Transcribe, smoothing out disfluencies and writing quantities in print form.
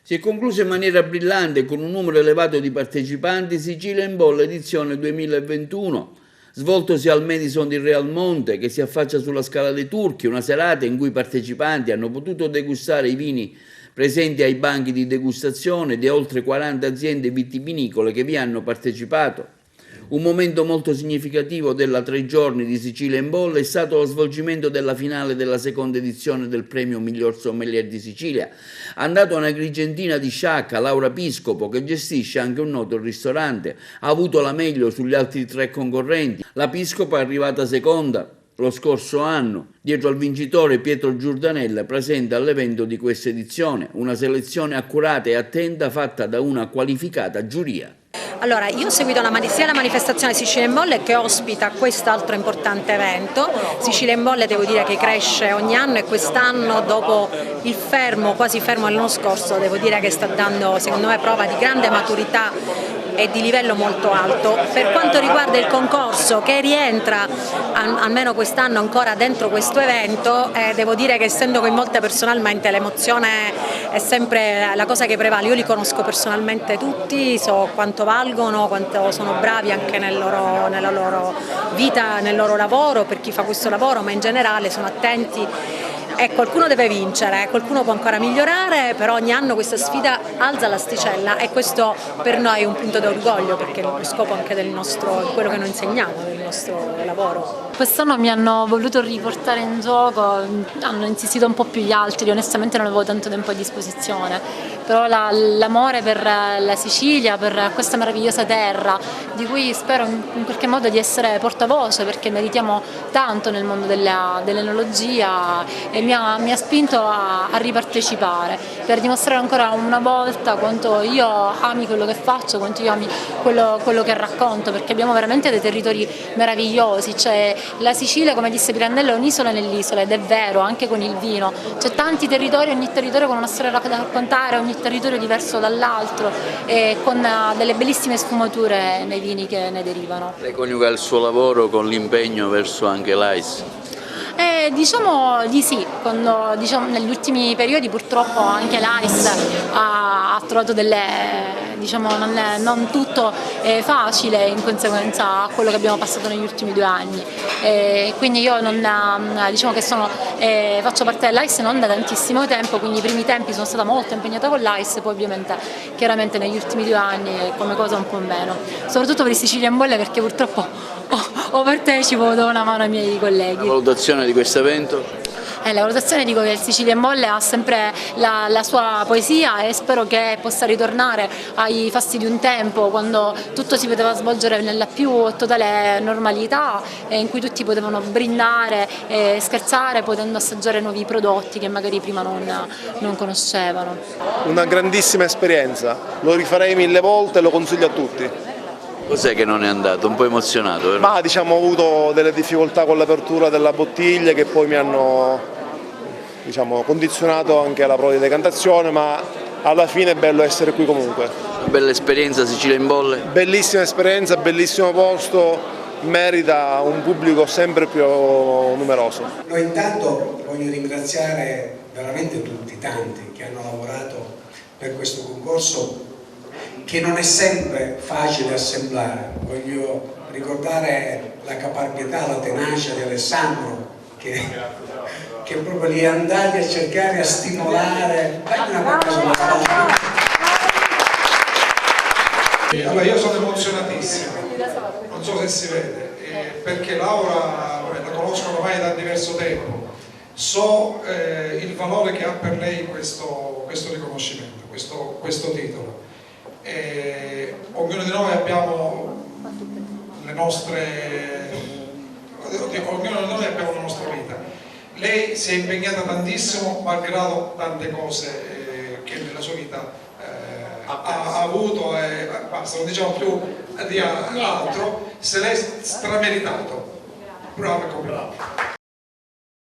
Si è concluso in maniera brillante con un numero elevato di partecipanti Sicilia in Bolla edizione 2021, svoltosi al Madison di Realmonte, che si affaccia sulla Scala dei Turchi, una serata in cui i partecipanti hanno potuto degustare i vini presenti ai banchi di degustazione di oltre 40 aziende vitivinicole che vi hanno partecipato. Un momento molto significativo della 3 giorni di Sicilia in Bolla è stato lo svolgimento della finale della seconda edizione del premio Miglior Sommelier di Sicilia, andato a una agrigentina di Sciacca, Laura Piscopo, che gestisce anche un noto ristorante. Ha avuto la meglio sugli altri 3 concorrenti. La Piscopo è arrivata seconda lo scorso anno, dietro al vincitore Pietro Giordanella, presente all'evento di questa edizione, una selezione accurata e attenta fatta da una qualificata giuria. Allora, io ho seguito sia la manifestazione Sicilia in Bolle che ospita quest'altro importante evento. Sicilia in Bolle devo dire che cresce ogni anno e quest'anno, dopo il fermo, quasi fermo dell'anno scorso, devo dire che sta dando secondo me prova di grande maturità e di livello molto alto. Per quanto riguarda il concorso, che rientra almeno quest'anno ancora dentro questo evento, devo dire che essendo coinvolta personalmente l'emozione è sempre la cosa che prevale. Io li conosco personalmente tutti, so quanto valgono, quanto sono bravi anche nella loro vita, nel loro lavoro, per chi fa questo lavoro, ma in generale sono attenti. E qualcuno deve vincere, qualcuno può ancora migliorare, però ogni anno questa sfida alza l'asticella e questo per noi è un punto d'orgoglio, perché è lo scopo anche di quello che noi insegniamo, del nostro lavoro. Quest'anno mi hanno voluto riportare in gioco, hanno insistito un po' più gli altri, onestamente non avevo tanto tempo a disposizione, però l'amore per la Sicilia, per questa meravigliosa terra, di cui spero in qualche modo di essere portavoce, perché meritiamo tanto nel mondo dell'enologia, e mi ha spinto a ripartecipare, per dimostrare ancora una volta quanto io ami quello che faccio, quanto io ami quello che racconto, perché abbiamo veramente dei territori meravigliosi. Cioè, la Sicilia, come disse Pirandello, è un'isola nell'isola, ed è vero, anche con il vino. C'è tanti territori, ogni territorio con una storia da raccontare, ogni territorio diverso dall'altro, e con delle bellissime sfumature nei vini che ne derivano. Lei coniuga il suo lavoro con l'impegno verso anche l'AIS? Diciamo di sì, diciamo, negli ultimi periodi purtroppo anche l'AIS ha trovato diciamo, non tutto facile in conseguenza a quello che abbiamo passato negli ultimi 2 anni. Quindi io diciamo che faccio parte dell'AIS non da tantissimo tempo, quindi i primi tempi sono stata molto impegnata con l'AIS, poi ovviamente chiaramente negli ultimi 2 anni come cosa un po' meno, soprattutto per i Sicilia in Bolle, perché purtroppo o partecipo o do una mano ai miei colleghi. La valutazione di questo evento? La valutazione, dico che il Sicilia in Bolle ha sempre la sua poesia, e spero che possa ritornare ai fasti di un tempo, quando tutto si poteva svolgere nella più totale normalità, in cui tutti potevano brindare e scherzare, potendo assaggiare nuovi prodotti che magari prima non conoscevano. Una grandissima esperienza, lo rifarei 1000 volte e lo consiglio a tutti. Cos'è che non è andato? Un po' emozionato, vero? Ma diciamo ho avuto delle difficoltà con l'apertura della bottiglia che poi mi hanno condizionato anche alla prova di decantazione, ma alla fine è bello essere qui comunque. Una bella esperienza Sicilia in Bolle? Bellissima esperienza, bellissimo posto, merita un pubblico sempre più numeroso. Noi intanto voglio ringraziare veramente tutti, tanti che hanno lavorato per questo concorso, che non è sempre facile assemblare. Voglio ricordare la caparbietà, la tenacia di Alessandro, che proprio li è andati a cercare, a stimolare. Allora, io sono emozionatissimo, non so se si vede, perché Laura la conosco ormai da diverso tempo, so il valore che ha per lei questo riconoscimento, questo titolo. Ognuno di noi abbiamo le nostre, ognuno di noi abbiamo la nostra vita. Lei si è impegnata tantissimo, malgrado tante cose che nella sua vita ha avuto, e basta, non diciamo più di altro, se l'è strameritato. Bravo, bravo.